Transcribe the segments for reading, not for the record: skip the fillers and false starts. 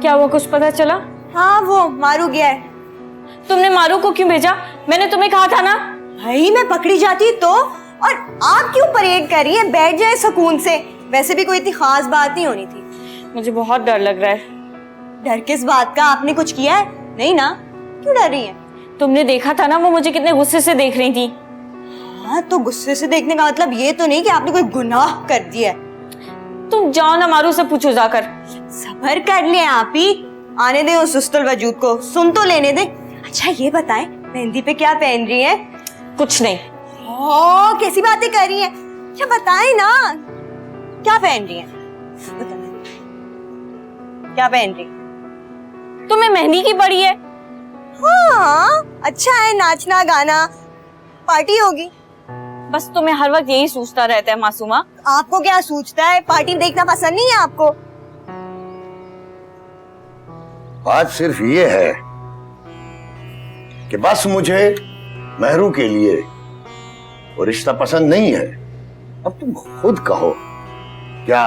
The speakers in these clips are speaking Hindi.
क्या हुआ, कुछ पता चला? हाँ, वो मारू गया है। तुमने मारू को क्यों भेजा? मैंने तुम्हें कहा था ना। भाई मैं पकड़ी जाती तो, और आप क्यों परेड कर रही है? बैठ जाए सुकून से। वैसे भी कोई इतनी खास बात नहीं होनी थी। मुझे बहुत डर लग रहा है। डर किस बात का? आपने कुछ किया है? नहीं ना, क्यों डर रही है? तुमने देखा था ना वो मुझे कितने गुस्से से देख रही थी। हाँ, तो गुस्से से देखने का मतलब ये तो नहीं कि आपने कोई गुनाह कर दिया है। तुम जाओ ना, मारू से पूछो जाकर। सबर कर ले आप ही, आने दे उस सुस्तल वजूद को, सुन तो लेने दे। अच्छा ये बताएं, मेहंदी पे क्या पहन रही है? कुछ नहीं। ओ, कैसी बातें कर रही है? क्या बताएं ना, क्या पहन रही है? बताएं, क्या पहन रही है? तुम्हें मेहंदी की पड़ी है? हाँ, अच्छा है, नाचना गाना, पार्टी होगी। बस तुम्हें हर वक्त यही सोचता रहता है मासूमा। आपको क्या सूझता है? पार्टी देखना पसंद नहीं है आपको? बात सिर्फ ये है कि बस मुझे मेहरू के लिए वो रिश्ता पसंद नहीं है। अब तुम खुद कहो, क्या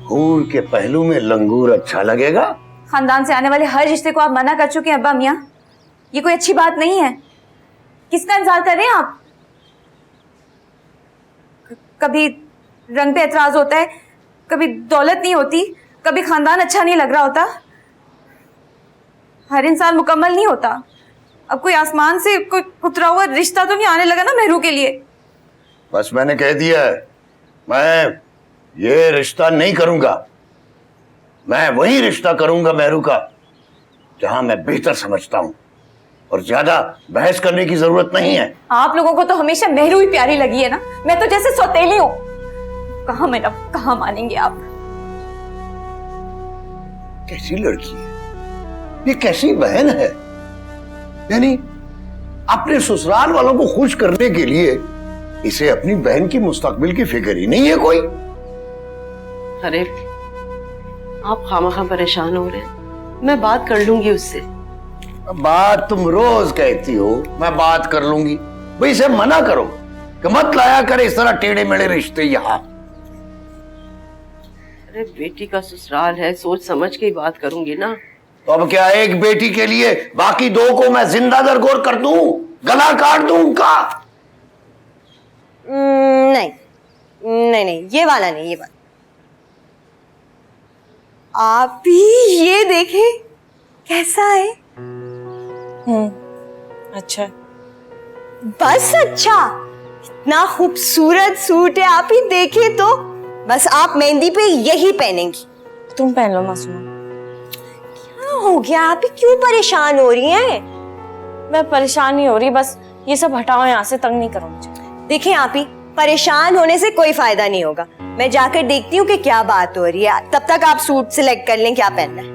हूर के पहलू में लंगूर अच्छा लगेगा? खानदान से आने वाले हर रिश्ते को आप मना कर चुके हैं अब्बा मियाँ। ये कोई अच्छी बात नहीं है। किसका इंतजार कर रहे हैं आप? कभी रंग पे एतराज होता है, कभी दौलत नहीं होती, कभी खानदान अच्छा नहीं लग रहा होता। हर इंसान मुकम्मल नहीं होता। अब कोई आसमान से कोई उतरा हुआ रिश्ता तो नहीं आने लगा ना मेहरू के लिए। बस मैंने कह दिया है, मैं ये रिश्ता नहीं करूंगा। मैं वही रिश्ता करूंगा मेहरू का जहां मैं बेहतर समझता हूं, और ज्यादा बहस करने की जरूरत नहीं है। आप लोगों को तो हमेशा मेहरू ही प्यारी लगी है ना। मैं तो जैसे सौतेली हूँ। कहाँ मैडम, कहाँ मानेंगे आप? कैसी लड़की है ये, कैसी बहन है? यानी अपने ससुराल वालों को खुश करने के लिए इसे अपनी बहन की मुस्तकबिल की फिक्र ही नहीं है कोई। अरे आप खामखा परेशान हो रहे हैं, मैं बात कर लूंगी उससे। बात तुम रोज कहती हो, मैं बात कर लूंगी। भाई इसे मना करो कि मत लाया करे इस तरह टेढ़े मेढ़े रिश्ते यहाँ। अरे बेटी का ससुराल है, सोच समझ के ही बात करूंगी ना। तो अब क्या एक बेटी के लिए बाकी दो को मैं जिंदा दरगोर कर दूं, गला काट दूं उनका? नहीं नहीं नहीं, ये वाला नहीं, ये वाला। आप ही ये देखे कैसा है। अच्छा। बस अच्छा, इतना खूबसूरत सूट है, आप ही देखे तो। बस आप मेहंदी पे यही पहनेंगी। तुम पहन लो मासूमा। क्या हो गया? आप ही क्यों परेशान हो रही हैं? मैं परेशान नहीं हो रही, बस ये सब हटाओ यहाँ से, तंग नहीं करो मुझे। देखिए आप ही, परेशान होने से कोई फायदा नहीं होगा। मैं जाकर देखती हूँ कि क्या बात हो रही है। तब तक आप सूट सिलेक्ट कर लें क्या पहनना है।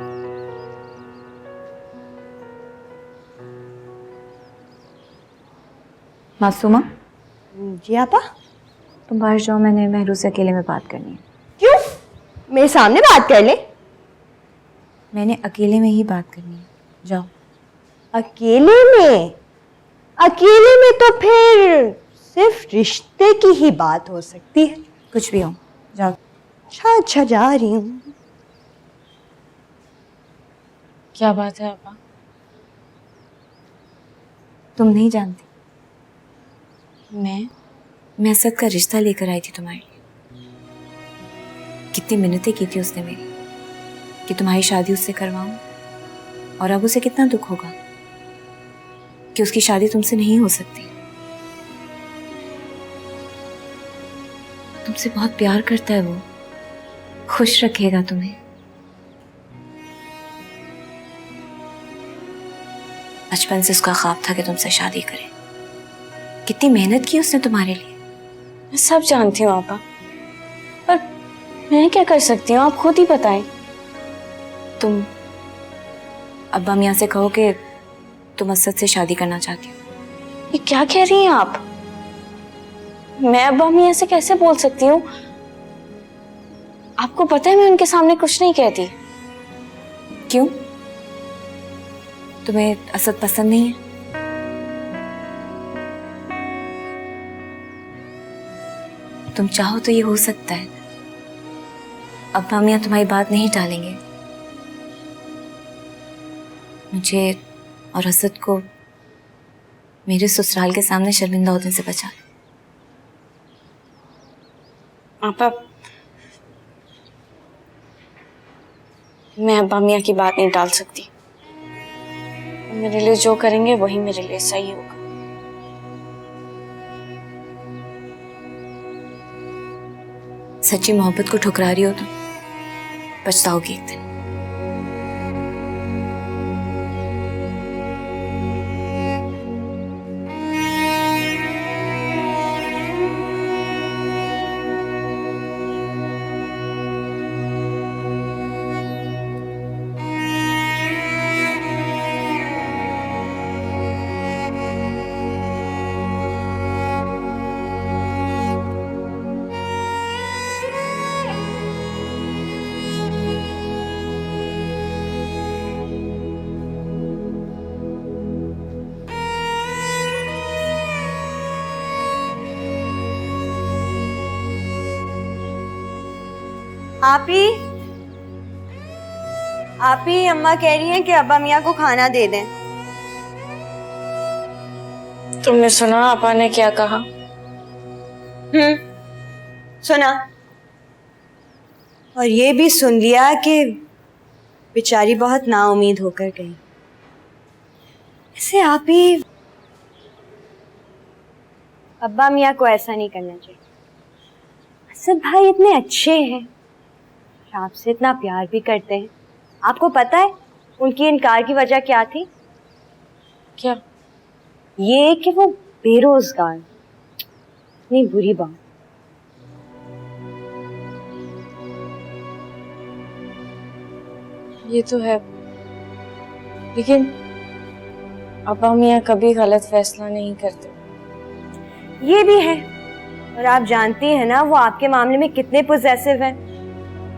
मासूमा, जी आपा। तुम बाहर जाओ, मैंने मेहरू से अकेले में बात करनी है। क्यों? मेरे सामने बात कर ले। मैंने अकेले में ही बात करनी है, जाओ। अकेले में? अकेले में तो फिर सिर्फ रिश्ते की ही बात हो सकती है। कुछ भी हो, जाओ। अच्छा अच्छा, जा रही हूँ। क्या बात है आपा? तुम नहीं जानती, मैं असद का रिश्ता लेकर आई थी तुम्हारे लिए। कितनी मिन्नतें की थी उसने मेरी कि तुम्हारी शादी उससे करवाऊं, और अब उसे कितना दुख होगा कि उसकी शादी तुमसे नहीं हो सकती। तुमसे बहुत प्यार करता है वो, खुश रखेगा तुम्हें। बचपन से उसका ख्वाब था कि तुमसे शादी करे। कितनी मेहनत की उसने तुम्हारे लिए। मैं सब जानती हूँ आपा, पर मैं क्या कर सकती हूँ, आप खुद ही बताएं। तुम अब्बा मियाँ से कहो कि तुम असद से शादी करना चाहती हो। ये क्या कह रही हैं आप? मैं अब्बा मियाँ से कैसे बोल सकती हूँ? आपको पता है मैं उनके सामने कुछ नहीं कहती। क्यों? तुम्हें असद पसंद नहीं है? तुम चाहो तो ये हो सकता है। अब्बा मियाँ तुम्हारी बात नहीं टालेंगे। मुझे और असद को मेरे ससुराल के सामने शर्मिंदा होने से बचा। आपा, मैं अब्बा मियाँ की बात नहीं टाल सकती। मेरे लिए जो करेंगे वही मेरे लिए सही होगा। सच्ची मोहब्बत को ठुकरा रही हो तो पछताओगी एक दिन। आप ही अम्मा कह रही हैं कि अब्बा मियाँ को खाना दे दें। तुमने सुना आपा ने क्या कहा? सुना, और ये भी सुन लिया कि बेचारी बहुत नाउम्मीद होकर गई। ऐसे आप ही अब्बा मियाँ को ऐसा नहीं करना चाहिए। असद भाई इतने अच्छे हैं, आपसे इतना प्यार भी करते हैं। आपको पता है उनकी इनकार की वजह क्या थी? क्या? ये कि वो बेरोजगार। इतनी बुरी बात। ये तो है, लेकिन अब्बा मियाँ कभी गलत फैसला नहीं करते। ये भी है, और आप जानती हैं ना वो आपके मामले में कितने पॉजिटिव हैं।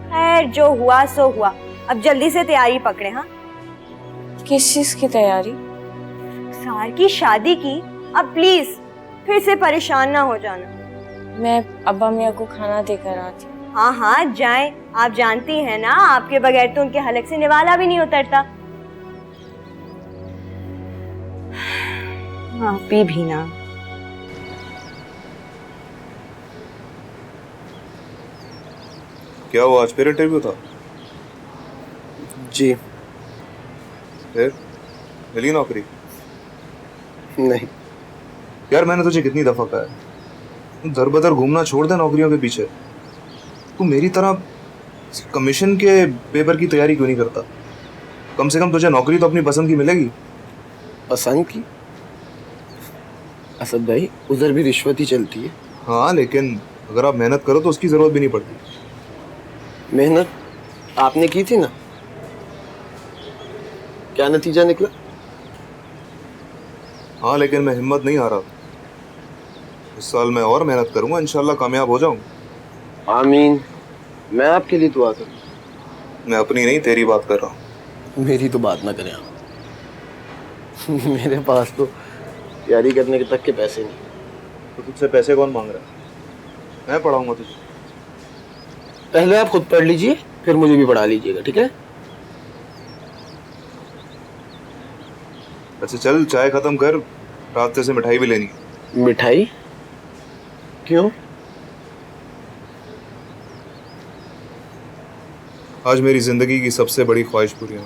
खैर जो हुआ सो हुआ, अब जल्दी से तैयारी पकड़े। हाँ, किस चीज की तैयारी? सार की शादी की। अब प्लीज फिर से परेशान ना हो जाना। मैं अब्बा मियाँ को खाना देकर आती हूँ। हाँ हाँ जाएं, आप जानती हैं ना आपके बगैर तो उनके हलक से निवाला भी नहीं उतरता। आप भी ना। क्या हुआ, आज फिर इंटरव्यू था? जी फिर मिली नौकरी? नहीं। यार मैंने तुझे कितनी दफा कहा है, तू दर बदर घूमना छोड़ दे नौकरियों के पीछे। तू मेरी तरह कमीशन के पेपर की तैयारी क्यों नहीं करता? कम से कम तुझे नौकरी तो अपनी पसंद की मिलेगी। पसंद की? असद भाई उधर भी रिश्वत ही चलती है। हाँ लेकिन अगर आप मेहनत करो तो उसकी जरूरत भी नहीं पड़ती। मेहनत आपने की थी ना, क्या नतीजा निकला? हाँ लेकिन मैं हिम्मत नहीं हारा। इस साल मैं और मेहनत करूंगा, इंशाल्लाह कामयाब हो जाऊंगा। आमीन। मैं आपके लिए दुआ करूं। मैं अपनी नहीं तेरी बात कर रहा हूँ। मेरी तो बात ना करें आप। मेरे पास तो तैयारी करने के तक के पैसे नहीं। तो तुझसे पैसे कौन मांग रहा है? मैं पढ़ाऊंगा तुझे। पहले आप खुद पढ़ लीजिए, फिर मुझे भी पढ़ा लीजिएगा, ठीक है? अच्छा चल चाय खत्म कर, रास्ते से मिठाई भी लेनी है। मिठाई? क्यों? आज मेरी जिंदगी की सबसे बड़ी ख्वाहिश पूरी हुई।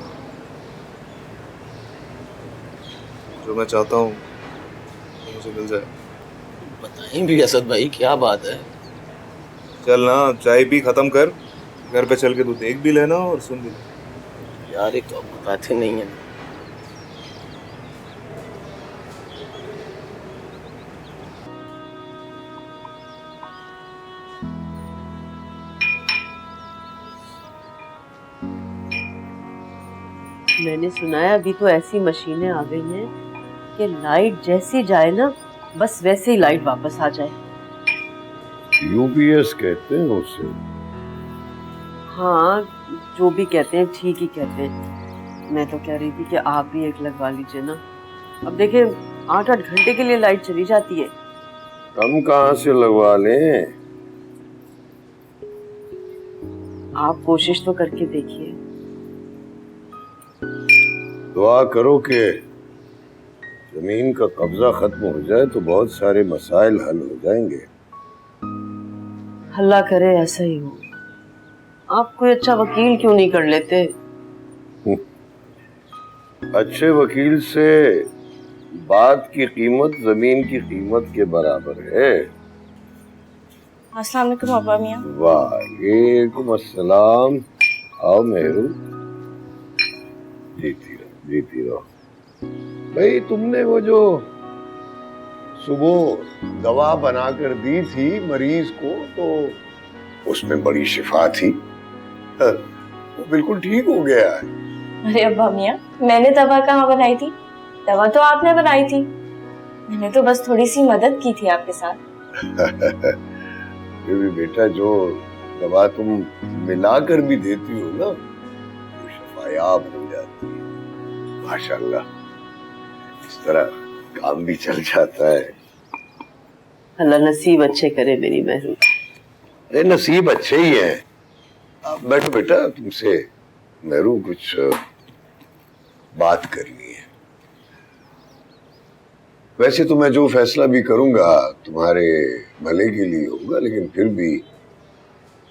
जो मैं चाहता हूँ वो मुझे मिल जाए। बताएं भी असद भाई, क्या बात है? चल ना, चाय पी खत्म कर, घर पे चल के तू देख भी लेना और सुन भी लेना। यार एक तो आप बताते नहीं है। मैंने सुना है अभी तो ऐसी मशीनें आ गई हैं कि लाइट जैसी जाए ना, बस वैसे ही लाइट वापस आ जाए। यूपीएस कहते हैं उसे। हाँ जो भी कहते हैं ठीक ही कहते हैं। मैं तो कह रही थी कि आप भी एक लगवा लीजिए ना। अब देखिए 8-8 घंटे के लिए लाइट चली जाती है। हम कहाँ से लगवा लें? आप कोशिश तो करके देखिए। दुआ करो कि जमीन का कब्जा खत्म हो जाए तो बहुत सारे मसाइल हल हो जाएंगे। अल्लाह करे ऐसा ही हो। आप कोई अच्छा वकील क्यों नहीं कर लेते? अच्छे वकील से बात की कीमत जमीन की कीमत के बराबर है। अस्सलाम वालेकुम अब्बा मियाँ। वालेकुम अस्सलाम। आओ मेहरू, जीती रहो। भाई तुमने वो जो सुबह दवा बनाकर दी थी मरीज को, तो उसमें बड़ी शिफा थी। वो बिल्कुल ठीक हो गया है। अरे अब्बा मियाँ, मैंने दवा कहाँ बनाई थी? दवा तो आपने बनाई थी। मैंने तो बस थोड़ी सी मदद की थी आपके साथ। ये भी बेटा, जो दवा तुम मिलाकर भी देती हो ना, वो शफायाब हो जाती है माशाल्लाह। इस तरह काम भी चल जाता है। अल्लाह नसीब अच्छे करे मेरी महरू। अरे नसीब अच्छे ही है। आप बैठो बेटा, तुमसे मेरू कुछ बात करनी है। वैसे तो मैं जो फैसला भी करूंगा तुम्हारे भले के लिए होगा, लेकिन फिर भी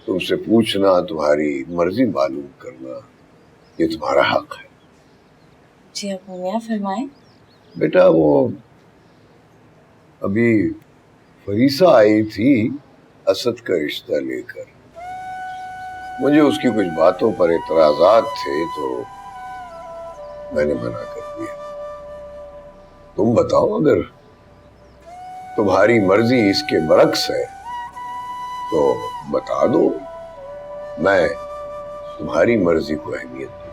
तुमसे पूछना, तुम्हारी मर्जी मालूम करना, ये तुम्हारा हक है। जी अब्बा मियाँ, फरमाएं। बेटा, वो अभी फरीसा आई थी असद का रिश्ता लेकर। मुझे उसकी कुछ बातों पर एतराजात थे तो मैंने मना कर दिया। तुम बताओ, अगर तुम्हारी मर्जी इसके बरक्स है तो बता दो, मैं तुम्हारी मर्जी को अहमियत दूंगा।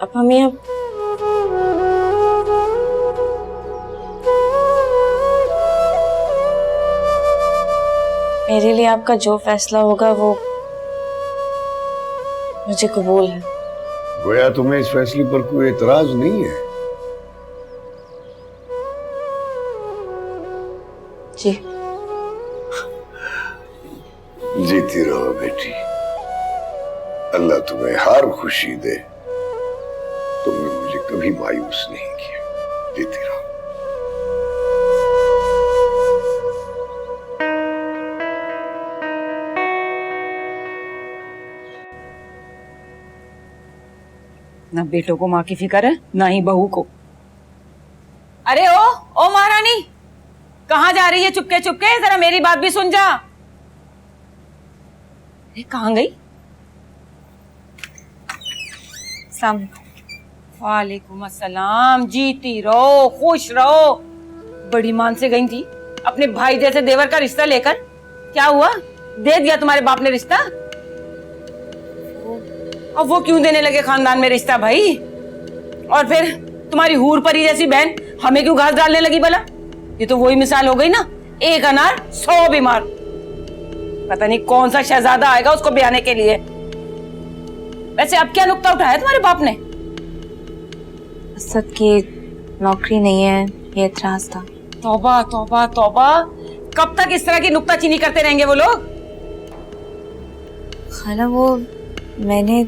अब्बा मियाँ, मेरे लिए आपका जो फैसला होगा वो मुझे कबूल है। गोया तुम्हें इस फैसले पर कोई एतराज नहीं है? जी। जीती रहो बेटी, अल्लाह तुम्हें हर खुशी दे। तुमने मुझे कभी मायूस नहीं किया। जीती रहो। ना बेटों को माँ की फिक्र है, ना ही बहू को। अरे ओ महारानी, कहाँ जा रही है चुपके चुपके? जरा मेरी बात भी सुन जा। अरे कहाँ गई? वालेकुम अस्सलाम। जीती रहो, खुश रहो। बड़ी मान से गई थी अपने भाई जैसे देवर का रिश्ता लेकर। क्या हुआ? दे दिया तुम्हारे बाप ने रिश्ता? अब वो क्यों देने लगे खानदान में रिश्ता भाई? और फिर तुम्हारी हूर परी जैसी बहन हमें क्यों घास डालने लगी भला? ये तो वही मिसाल हो गई ना, एक अनार 100 बीमार। पता नहीं कौन सा शहजादा आएगा उसको ब्याने के लिए। वैसे अब क्या नुक्ता उठाया तुम्हारे बाप ने? असद की नौकरी नहीं है, ये एतराज था। तौबा तौबा तौबा, कब तक इस तरह की नुक्ताचीनी करते रहेंगे वो लोग? खाला, वो मैंने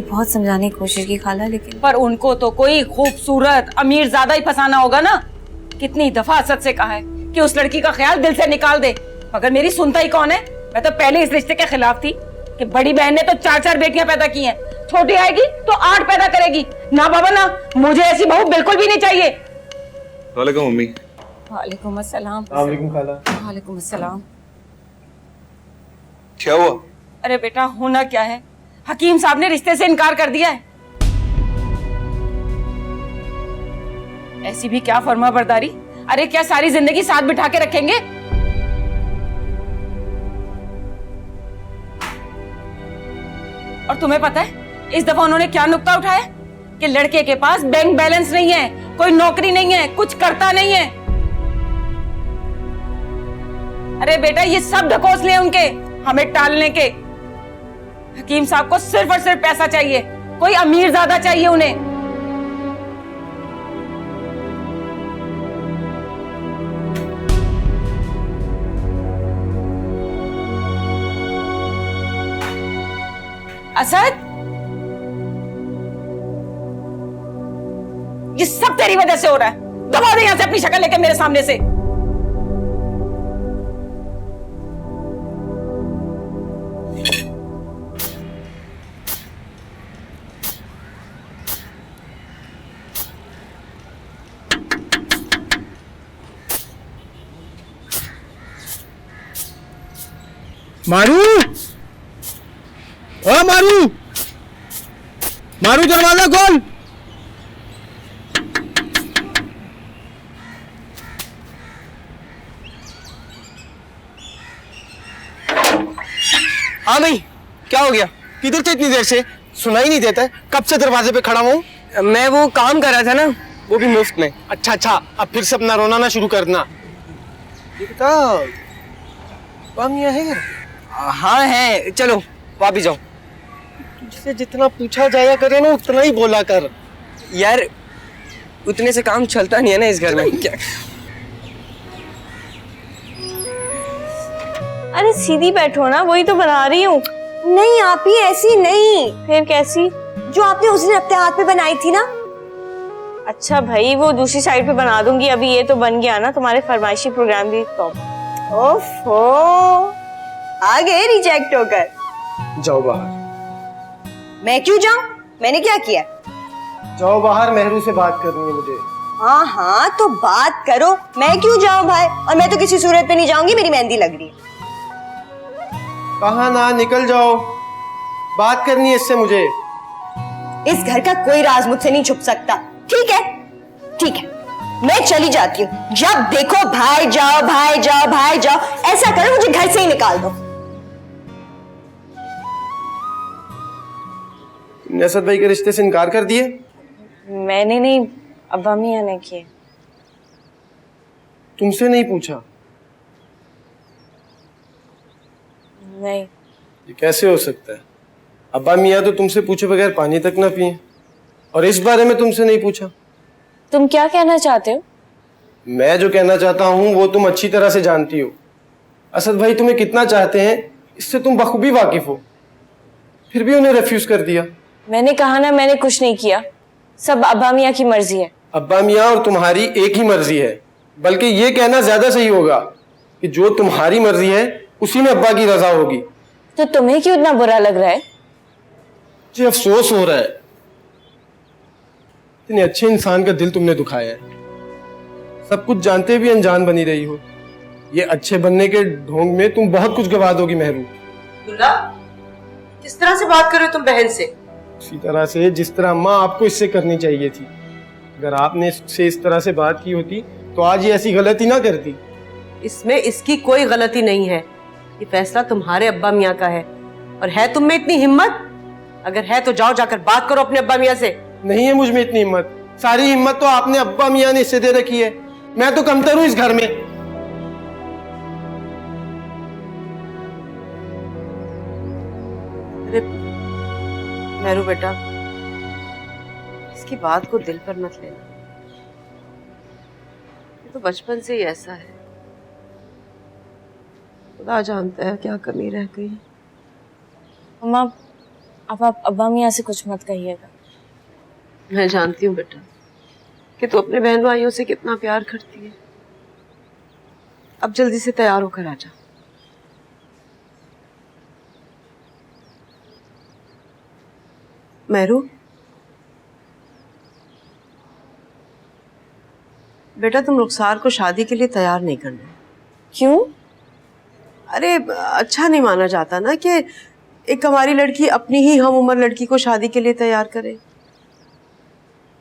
बहुत समझाने की कोशिश की खाला, लेकिन पर उनको तो कोई खूबसूरत अमीर ज्यादा ही फंसाना होगा ना। कितनी दफा असद से कहा है कि उस लड़की का ख्याल दिल से निकाल दे, मगर मेरी सुनता ही कौन है। मैं तो पहले इस रिश्ते के खिलाफ थी कि बड़ी बहन ने तो 4-4 बेटियां पैदा की हैं, छोटी आएगी तो 8 पैदा करेगी। ना बाबा ना, मुझे ऐसी बहू बिल्कुल भी नहीं चाहिए। वालेकुम मम्मी। वालेकुम अस्सलाम। वालेकुम अस्सलाम। क्या हुआ? अरे बेटा, होना क्या है, हकीम साहब ने रिश्ते से इनकार कर दिया है। ऐसी भी क्या फर्मा बरदारी? अरे क्या सारी जिंदगी साथ बिठा के रखेंगे? और तुम्हें पता है इस दफा उन्होंने क्या नुक्ता उठाया? कि लड़के के पास बैंक बैलेंस नहीं है, कोई नौकरी नहीं है, कुछ करता नहीं है। अरे बेटा, ये सब ढकोसले उनके हमें टालने के। हकीम साहब को सिर्फ और सिर्फ पैसा चाहिए, कोई अमीर ज्यादा चाहिए उन्हें। असद, ये सब तेरी वजह से हो रहा है। दबा दे यहाँ से अपनी शक्ल लेके मेरे सामने से। मारू, ओ मारू, मारू दरवाजा खोल। हाँ नहीं, क्या हो गया? किधर थे इतनी देर से? सुनाई नहीं देता है? कब से दरवाजे पे खड़ा हूँ? मैं वो काम कर रहा था ना, वो भी मुफ्त में। अच्छा अच्छा, अब फिर से अपना रोना ना शुरू करना। यहाँ है? हाँ है, चलो वापिस जाओ। तुझसे जितना पूछा जाया करे ना उतना ही बोला कर। यार उतने से काम चलता नहीं है ना इस घर में। क्या? अरे सीधी बैठो ना, वही तो बना रही हूँ। नहीं आप ही ऐसी नहीं, फिर कैसी? जो आपने उस दिन अपने हाथ पे बनाई थी ना। अच्छा भाई, वो दूसरी साइड पे बना दूंगी। अभी ये तो बन गया ना, तुम्हारे फरमाइशी प्रोग्राम भी टॉप। ओफो, आ गए रिजेक्ट होकर। जाओ बाहर। मैं क्यों जाऊं? मैंने क्या किया? जाओ बाहर, मेहरू से बात करनी है मुझे। हाँ हाँ तो बात करो, मैं क्यों जाऊं भाई? और मैं तो किसी सूरत पे नहीं जाऊंगी, मेरी मेहंदी लग रही है। कहा ना, निकल जाओ, बात करनी है इससे मुझे। इस घर का कोई राज मुझसे नहीं छुप सकता। ठीक है ठीक है, मैं चली जाती हूँ। जब देखो भाई जाओ भाई जाओ भाई जाओ, ऐसा करो मुझे घर से ही निकाल दो। तुमने असद भाई के रिश्ते से इनकार कर दिए? मैंने नहीं, अब्बा मियां ने किए। तुमसे नहीं पूछा? नहीं। ये कैसे हो सकता है? अब्बा मियाँ तो तुमसे पूछे बगैर पानी तक ना पिए, और इस बारे में तुमसे नहीं पूछा। तुम क्या कहना चाहते हो? मैं जो कहना चाहता हूँ वो तुम अच्छी तरह से जानती हो। असद भाई तुम्हें कितना चाहते हैं इससे तुम बखूबी वाकिफ हो, फिर भी उन्हें रिफ्यूज कर दिया। मैंने कहा ना, मैंने कुछ नहीं किया। सब अब्बा मियाँ की मर्जी है। अब्बा मियाँ और तुम्हारी एक ही मर्जी है, बल्कि ये कहना ज्यादा सही होगा कि जो तुम्हारी मर्जी है उसी में अब्बा की रजा होगी। तो तुम्हें क्यों इतना बुरा लग रहा है? मुझे अफसोस हो रहा है, इतने अच्छे इंसान का दिल तुमने दुखाया है। सब कुछ जानते भी अनजान बनी रही हो। ये अच्छे बनने के ढोंग में तुम बहुत कुछ गवा दोगी मेहरू। दुल्ला, किस तरह से बात कर रहे हो तुम बहन से? इसी तरह से जिस तरह अम्मा आपको इससे करनी चाहिए थी। अगर आपने इससे इस तरह से बात की होती तो आज ये ऐसी गलती ना करती। इसमें इसकी कोई गलती नहीं है, ये फैसला तुम्हारे अब्बा मियाँ का है। और है तुम में इतनी हिम्मत? अगर है तो जाओ जाकर बात करो अपने अब्बा मियाँ से। नहीं है मुझ में इतनी हिम्मत, सारी हिम्मत तो आपने अब्बा मियाँ ने इससे दे रखी है। मैं तो कमतर हूँ इस घर में। अरे मेरू बेटा, इसकी बात को दिल पर मत लेना, ये तो बचपन से ही ऐसा है। खुदा जानता है क्या कमी रह गई। अम्मा, अब आप अब्बा मियाँ से कुछ मत कहिएगा। मैं जानती हूँ बेटा कि तू अपने बहन भाइयों से कितना प्यार करती है। अब जल्दी से तैयार होकर आ जा। मेहरू बेटा, तुम रुखसार को शादी के लिए तैयार नहीं करना। क्यों? अरे अच्छा नहीं माना जाता ना कि एक हमारी लड़की अपनी ही हम उम्र लड़की को शादी के लिए तैयार करे।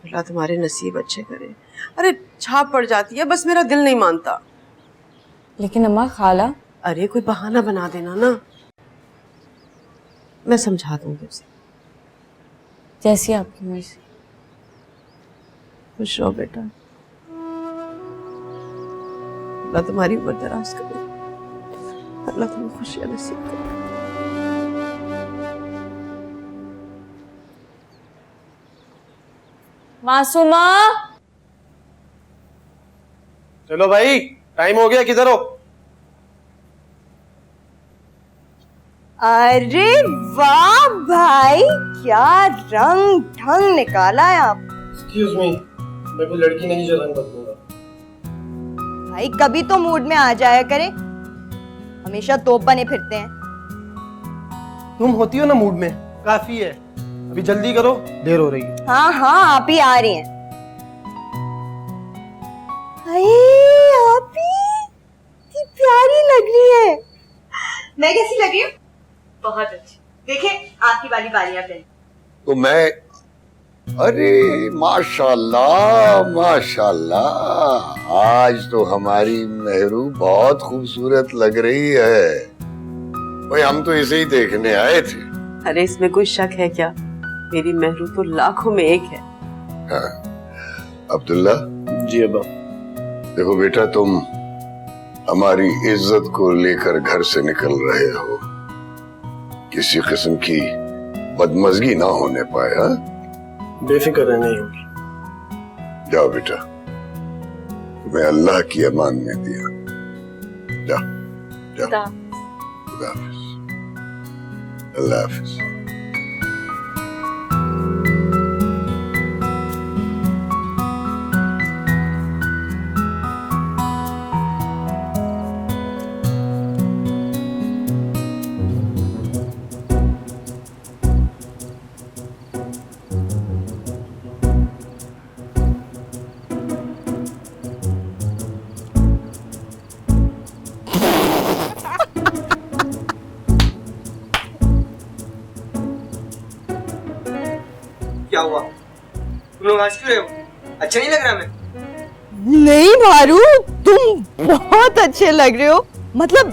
अल्लाह तुम्हारे नसीब अच्छे करे। अरे छाप पड़ जाती है, बस मेरा दिल नहीं मानता। लेकिन अम्मा, खाला। अरे कोई बहाना बना देना ना, मैं समझा दूंगी उसे। जैसी आपकी मर्जी। खुश रहो बेटा, अल्लाह तुम्हारी उम्र दराज करे, अल्लाह तुम्हें खुशियां नसीब करे। मासूमा, चलो भाई, टाइम हो गया, किधर हो? अरे वाह भाई, क्या रंग ढंग निकाला है आप। एक्सक्यूज मी, मैं कोई लड़की नहीं जो रंग बदलूंगा। भाई कभी तो मूड में आ जाया करे, हमेशा तोप बने फिरते हैं। तुम होती हो ना मूड में, काफी है। अभी जल्दी करो, देर हो रही है। हाँ हाँ, आप ही आ रही हैं। आप ही इतनी प्यारी लग रही है। मैं कैसी लग रही हूँ? बहुत अच्छी। देखिए आपकी वाली बालियां पहन। तो मैं, अरे माशाल्लाह माशाल्लाह, आज तो हमारी मेहरू बहुत खूबसूरत लग रही है। भाई हम तो इसे ही देखने आए थे। अरे इसमें कोई शक है क्या? मेरी मेहरू तो लाखों में एक है। हाँ। अब्दुल्ला जी अब्बा। देखो बेटा, तुम हमारी इज्जत को लेकर घर से निकल रहे हो, किसी किस्म की बदमजगी ना होने पाए। हाँ, बेफिक्र नहीं होगी। जाओ बेटा, तुम्हें अल्लाह की अमान में दिया। जाओ जाओ, खुदा हाफिज। अल्लाह हाफिज। क्या हुआ? तुम लोग हंस क्यों रहे हो? अच्छा नहीं लग रहा मैं? नहीं मारू, तुम बहुत अच्छे लग रहे हो। मतलब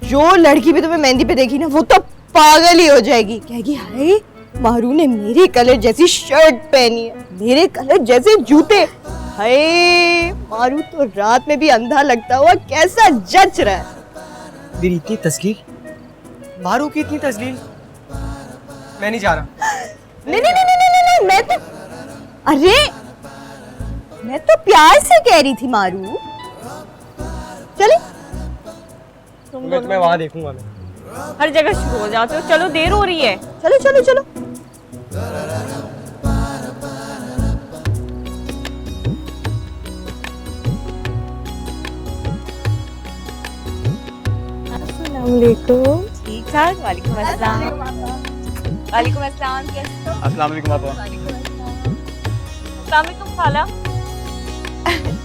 जो लड़की भी तुम्हें मेहंदी पे देखी ना, वो तो पागल ही हो जाएगी, कहेगी हाय मारू ने मेरे कलर जैसी शर्ट पहनी है, मेरे कलर जैसे जूते। हाय मारू तो रात में भी अंधा लगता हुआ कैसा जच रहा है। मेरी इतनी तस्लील, मारू की इतनी तस्लील, मैं नहीं जा रहा। नहीं नहीं नहीं नहीं नहीं, मैं तो, अरे मैं तो प्यार से कह रही थी मारू। चले, मैं तुम्हें वहां देखूंगा। मैं हर जगह शुरू हो जाते हो। चलो, देर हो रही है। चलो चलो चलो। अस्सलामुअलैकुम। ठीक ठाक। वालेकुम अस्सलाम। वालेकुम अस्सलाम। कैसे हो? अस्सलाम वालेकुम आपा। अस्सलामुअलैकुम खाला।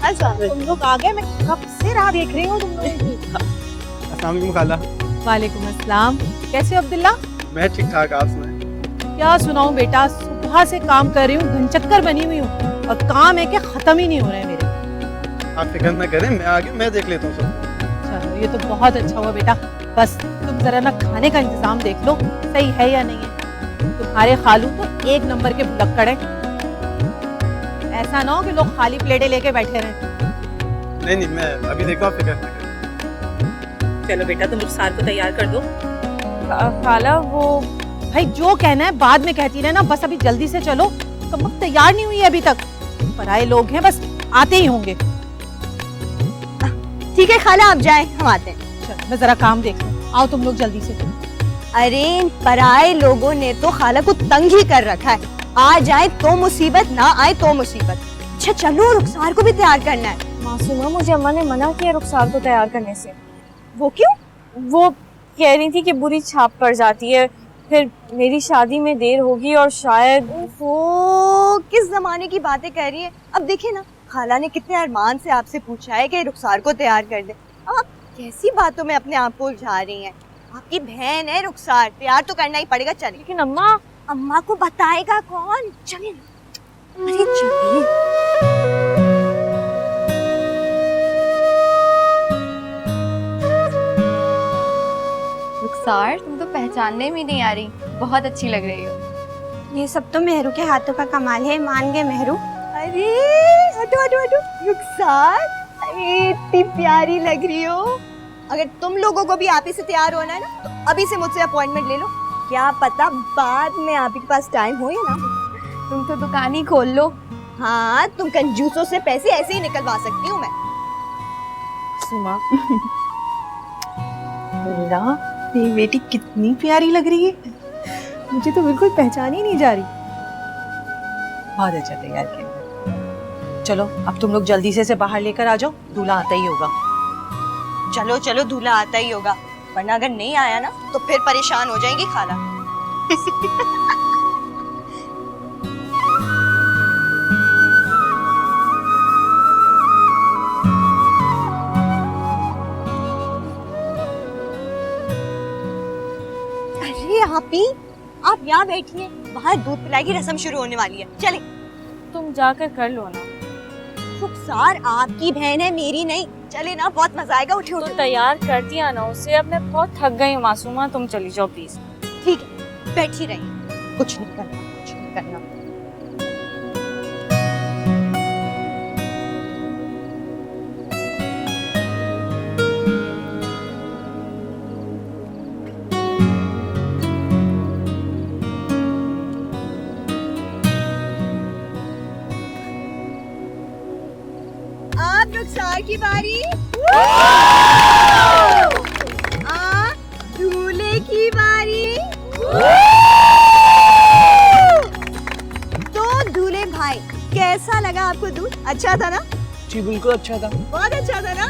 अच्छा तुम लोग आ गए, मैं कब से राह देख रही हूँ तुम लोगों की। अस्सलाम वालेकुम खाला। वालेकुम अस्सलाम। कैसे हो अब्दुल्ला? मैं ठीक ठाक, आप सुनाएं। क्या सुनाऊं बेटा, सुबह से काम कर रही हूँ, घनचक्कर बनी हुई हूँ और काम है कि खत्म ही नहीं हो रहे हैं मेरे। आप फिक्र न करें, मैं आगे मैं देख लेता हूँ सब। चलो ये तो बहुत अच्छा हुआ बेटा। बस तुम जरा ना खाने का इंतजाम देख लो, सही है या नहीं है। तुम्हारे खालू तो एक नंबर के भुलक्कड़ हैं। ऐसा ना हो कि लोग खाली प्लेटें लेके बैठे रहें। नहीं नहीं, मैं अभी देखो, आप फिक्र न करें। चलो बेटा, तुम रुखसार को तैयार कर दो। खाला वो भाई जो कहना है बाद में कहती रहना, बस अभी जल्दी से चलो। कब तक तैयार नहीं हुई है अभी तक। पराए लोग हैं, बस आते ही होंगे। ठीक है खाला, आप जाएं, हम आते हैं। चलो मैं जरा काम देख लूं। आओ तुम लोग जल्दी से। अरे इन पराए लोगों ने तो खाला को तंग ही कर रखा है। आ जाए तो मुसीबत, ना आए तो मुसीबत। अच्छा चलो, रुखसार को भी तैयार करना है। मासूमा, मुझे अम्मा ने मना किया रुखसार को तैयार करने से। वो क्यों? वो कह रही थी कि बुरी छाप पड़ जाती है, फिर मेरी शादी में देर होगी और शायद। ओहो, किस जमाने की बातें कर रही है। अब देखिए ना, खाला ने कितने अरमान से आपसे पूछा है कि रुखसार को तैयार कर दे। अब आप कैसी बातों में अपने आप को उलझा रही हैं। आपकी बहन है रुखसार, तैयार तो करना ही पड़ेगा। चलिए। लेकिन अम्मा, अम्मा को बताएगा कौन? चलिए ना। अरे चलिए। रुखसार, तुम तो पहचानने में नहीं आ रही, बहुत अच्छी लग रही हो। ये सब तो मेहरू के हाथों का कमाल है, मान गए मेहरू। अरे हटो हटो हटो, रुखसार, अरे इतनी प्यारी लग रही हो। अगर तुम लोगों को भी आप ही से तैयार होना है ना, तो अभी से मुझसे अपॉइंटमेंट ले लो। क्या पता बाद में आप ही के पास टाइम हो या ना। तुम तो दुकान ही खोल लो। हाँ, तुम कंजूसों से पैसे ऐसे ही निकलवा सकती हूँ मैं। सुमा, अल्लाह मेरी बेटी कितनी प्यारी लग रही है, मुझे तो बिल्कुल पहचान ही नहीं जा रही। बहुत अच्छा तैयार किया। चलो अब तुम लोग जल्दी से बाहर लेकर आ जाओ, दूल्हा आता ही होगा। चलो चलो, दूल्हा आता ही होगा, वरना अगर नहीं आया ना तो फिर परेशान हो जाएंगी खाला। अरे आप यहाँ बैठिए, बाहर दूध पिलाई की रस्म शुरू होने वाली है, चले। तुम जाकर कर लो ना। रुखसार आपकी बहन है, मेरी नहीं। चले ना, बहुत मजा आएगा। उठे तो उठे। तैयार कर दिया ना उसे, अब मैं बहुत थक गई हूँ मासूमा, तुम चली जाओ प्लीज। ठीक है, बैठी रहिए, कुछ नहीं करना, कुछ नहीं करना। आप रुखसार की बारी। दूल्हे की बारी। तो दूल्हे भाई, कैसा लगा आपको दूध? अच्छा था ना? जी बिल्कुल अच्छा था। बहुत अच्छा था ना?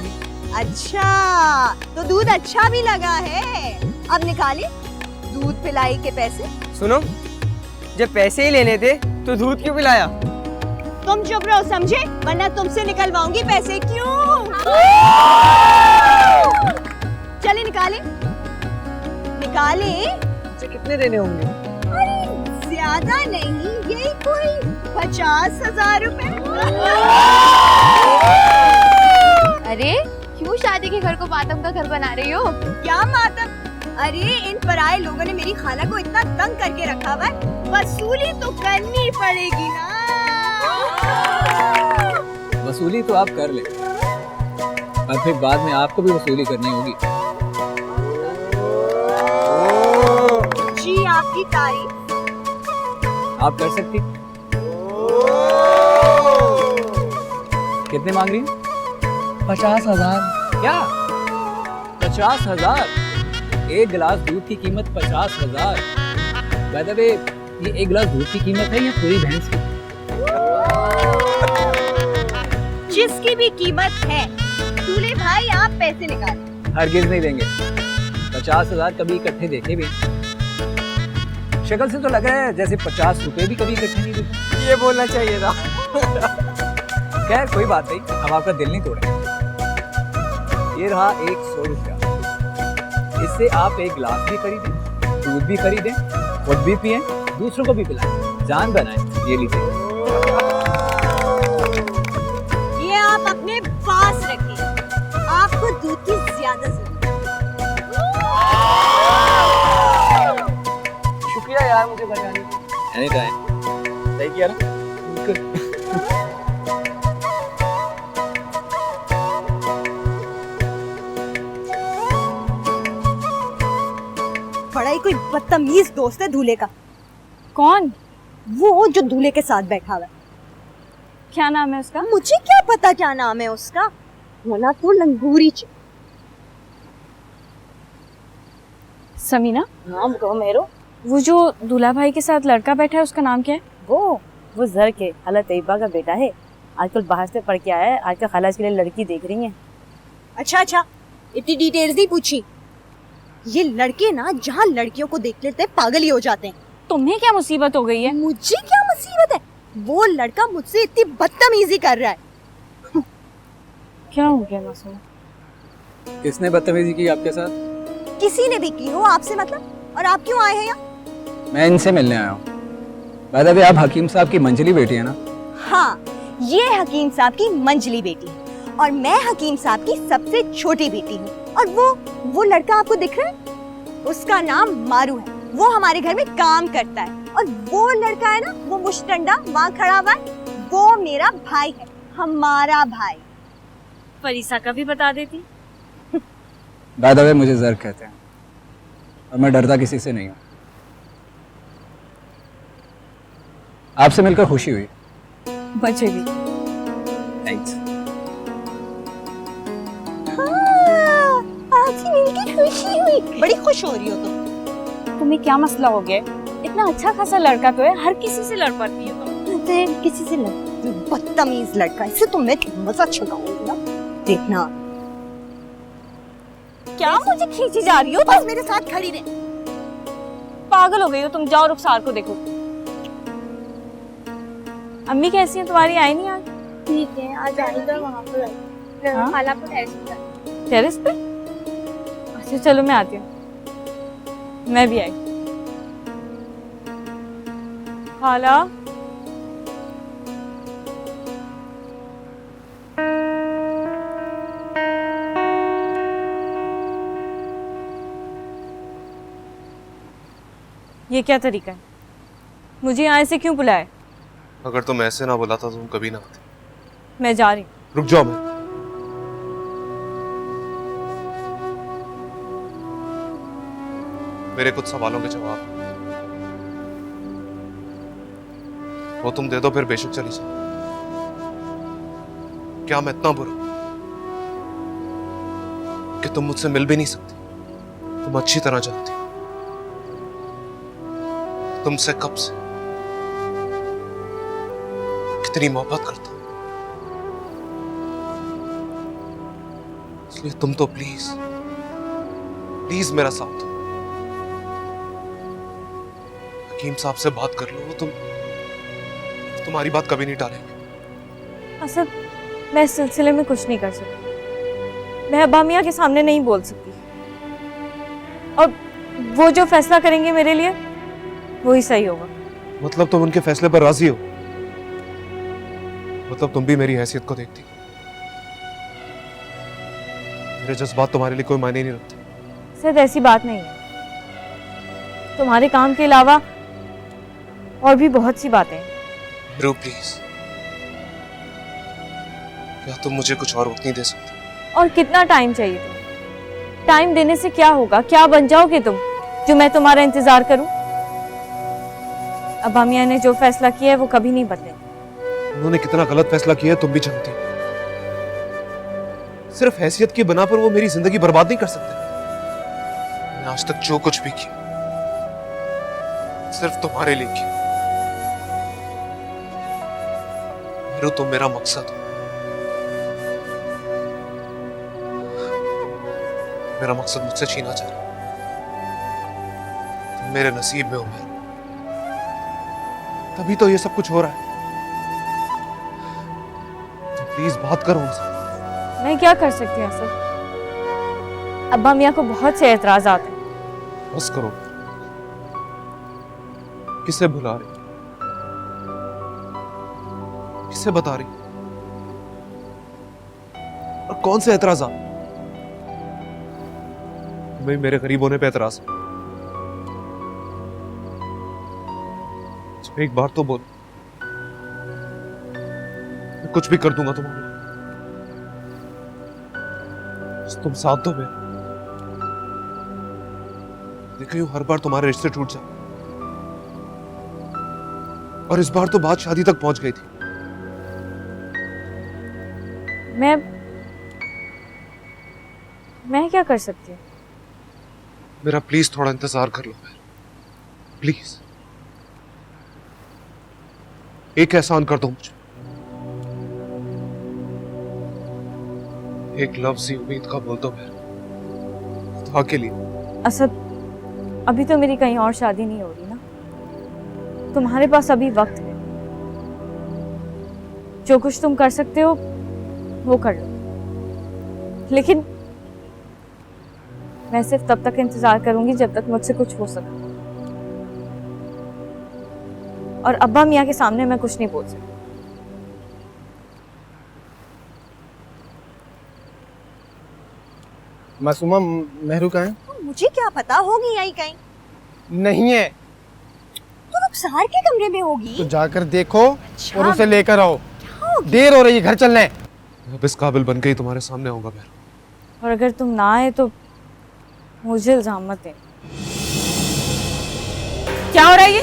अच्छा, तो दूध अच्छा भी लगा है। अब निकाले दूध पिलाई के पैसे। सुनो, जब पैसे ही लेने थे तो दूध क्यों पिलाया? तुम चुप रहो, समझे? वरना तुमसे निकलवाऊंगी पैसे। क्यों? चले निकाले, निकाले। मुझे कितने देने होंगे? अरे ज्यादा नहीं, यही कोई 50,000 रुपए। अरे क्यों शादी के घर को मातम का घर बना रही हो? क्या मातम? अरे इन पराये लोगों ने मेरी खाला को इतना तंग करके रखा हुआ है, वसूली तो करनी पड़ेगी ना। वसूली तो आप कर ले, पर फिर बाद में आपको भी वसूली करनी होगी। जी आपकी तारीफ। आप कर सकती। कितने मांग रही हैं? 50,000। क्या 50,000? एक गिलास दूध की कीमत 50,000। बाय द वे, ये एक गिलास दूध की कीमत है या पूरी भैंस की? जिसकी भी कीमत है, दूल्हे भाई आप पैसे निकालें। हरगिज नहीं देंगे। 50,000 कभी इकट्ठे देखे भी नहीं। शक्ल से तो लग रहा है जैसे 50 रुपए भी कभी इकट्ठे नहीं देखे। ये बोलना चाहिए था। खैर कोई बात नहीं, हम आपका दिल नहीं तोड़ेंगे। ये रहा 100 रुपया। इससे आप एक गिलास भी खरीदें, दूध भी खरीदें, खुद भी पिएं, दूसरों को भी पिलाएं, जान बनाएं। ये लीजिए। ये आप अपने पास रखें, आपको दूध की ज्यादा जरूरत है। शुक्रिया यार मुझे बचाने के लिए। Any time. सही किया ना? बड़ा ही कोई बदतमीज दोस्त है दूल्हे का। कौन? वो जो दूल्हे के साथ बैठा हुआ है। क्या नाम है उसका? मुझे क्या पता क्या नाम है उसका, होना तो लंगूरी च। समीना? हाँ तो मेरो, वो जो दूल्हा भाई के साथ लड़का बैठा है उसका नाम क्या है? वो जर के खाला तैयबा का बेटा है। आजकल बाहर से पढ़ के आया है, आजकल खाला के लिए लड़की देख रही है। अच्छा, इतनी डिटेल्स नहीं पूछी। ये लड़के ना जहाँ लड़कियों को देख लेते हैं पागल ही हो जाते हैं। तुम्हें क्या मुसीबत हो गई है? मुझे क्या मुसीबत है? वो लड़का मुझसे इतनी बदतमीजी कर रहा है। क्या हो गया मासूम? किसने बदतमीजी की आपके साथ? किसी ने भी की हो, आपसे मतलब? और आप क्यों आए हैं यहाँ? मैं इनसे मिलने आया हूँ। बाय द वे, आप हकीम साहब की मंजली बेटी है ना? हाँ, ये हकीम साहब की मंजली बेटी है और मैं हकीम साहब की सबसे छोटी बेटी हूँ। और वो लड़का आपको दिख रहा है, उसका नाम मारू है। वो हमारे घर में काम करता है। और वो लड़का है ना, वो मुश्तंडा वहाँ खड़ा हुआ है, वो मेरा भाई है, हमारा भाई। फरीसा का भी बता देती। बाय द वे, मुझे जर कहते हैं और मैं डरता किसी से नहीं हूँ। आपसे मिलकर खुशी हुई। मुझे भी। थैंक्स। आपसे मिलकर खुशी हुई। बड़ी खुश हो रही हो तुम। तुम्हें क्या मसला हो गया? इतना अच्छा खासा लड़का तो है, हर किसी से लड़ पड़ती है तुम। किसी से लड़? बदतमीज लड़का, इससे तो मैं मजा छुड़ाऊंगी ना, देखना। क्या मुझे खींची जा रही हो? बस मेरे साथ खड़ी रहे। पागल हो गई हो तुम, जाओ रुखसार को देखो। अम्मी कैसी है तुम्हारी? आई नहीं आज? ठीक है, आज आएगा वहाँ पर। हाँ? खाला को टेरेस टेरेस पे? अच्छा चलो मैं आती हूँ। मैं भी आई। खाला ये क्या तरीका है? मुझे यहाँ से क्यों बुलाया? अगर तुम ऐसे ना बुलाता तो तुम कभी ना आती। मैं जा रही हूँ। रुक जाओ। मैं मेरे कुछ सवालों के जवाब वो तुम दे दो, फिर बेशक चली जाओ। क्या मैं इतना बुरा कि तुम मुझसे मिल भी नहीं सकती? तुम अच्छी तरह जानती हो तुमसे कब से कितनी मोहब्बत करता हूं, इसलिए तुम तो प्लीज प्लीज मेरा साथ दो। हकीम साहब से बात कर लो, वो तुम्हारी बात कभी नहीं टालेंगे। असद, मैं इस सिलसिले में कुछ नहीं कर सकती। मैं अब्बा मियाँ के सामने नहीं बोल सकती, और वो जो फैसला करेंगे मेरे लिए वही सही होगा। मतलब तुम उनके फैसले पर राजी हो? मतलब तुम भी मेरी हैसियत को देखती? मेरे जज्बात तुम्हारे लिए कोई मायने नहीं रखते? सिर्फ ऐसी बात नहीं है, तुम्हारे काम के अलावा और भी बहुत सी बातें हैं। रू प्लीज, क्या तुम मुझे कुछ और वक्त नहीं दे सकते? और कितना टाइम चाहिए तुम्हें? टाइम देने से क्या होगा? क्या बन जाओगे तुम जो मैं तुम्हारा इंतजार करूं? अब्बा मियाँ ने जो फैसला किया है वो कभी नहीं बदले। उन्होंने कितना गलत फैसला किया है तुम भी जानती हो। सिर्फ हैसियत की बना पर वो मेरी जिंदगी बर्बाद नहीं कर सकते। मैं आज तक जो कुछ भी किया सिर्फ तुम्हारे लिए किया। मेरू, तुम मेरा मकसद हो। मेरा मकसद मुझसे छीना जा रहा है। तुम मेरे नसीब में हो मेरे, तभी तो ये सब कुछ हो रहा है। तो प्लीज बात करो उनसे। मैं क्या कर सकती हूँ असद? अब्बा मियाँ को बहुत से एतराज़ात हैं। बस करो। किसे बुला रही? किसे बता रही? और कौन से एतराज़ात? तुम्हें मेरे करीब होने पे एतराज़ है? एक बार तो बोल, मैं कुछ भी कर दूंगा तुम्हारे लिए। तुम साथ दो मेरे। देखो यूं हर बार तुम्हारे रिश्ते टूट जाए, और इस बार तो बात शादी तक पहुंच गई थी। मैं क्या कर सकती हूँ? मेरा प्लीज थोड़ा इंतजार कर लो प्लीज। एक एहसान कर दो मुझे, एक लफ्ज़ ही उम्मीद का बोल दो मेरे खुदा के लिए। असद, अभी तो मेरी कहीं और शादी नहीं हो रही ना, तुम्हारे पास अभी वक्त है। जो कुछ तुम कर सकते हो वो कर लो, लेकिन मैं सिर्फ तब तक इंतजार करूंगी जब तक मुझसे कुछ हो सके, और अब्बा मियाँ के सामने मैं कुछ नहीं बोल सकती। मासूमा, मेहरू कहाँ है? मुझे क्या पता, होगी यहीं कहीं। नहीं है तो रुखसार के कमरे में होगी। तो जाकर देखो और उसे लेकर आओ। देर हो रही है, घर चलना है। अब इस काबिल बन के ही तुम्हारे सामने आऊंगा मैं। और अगर तुम ना आए तो मुझे इल्जाम मत दे। क्या हो रहा है ये?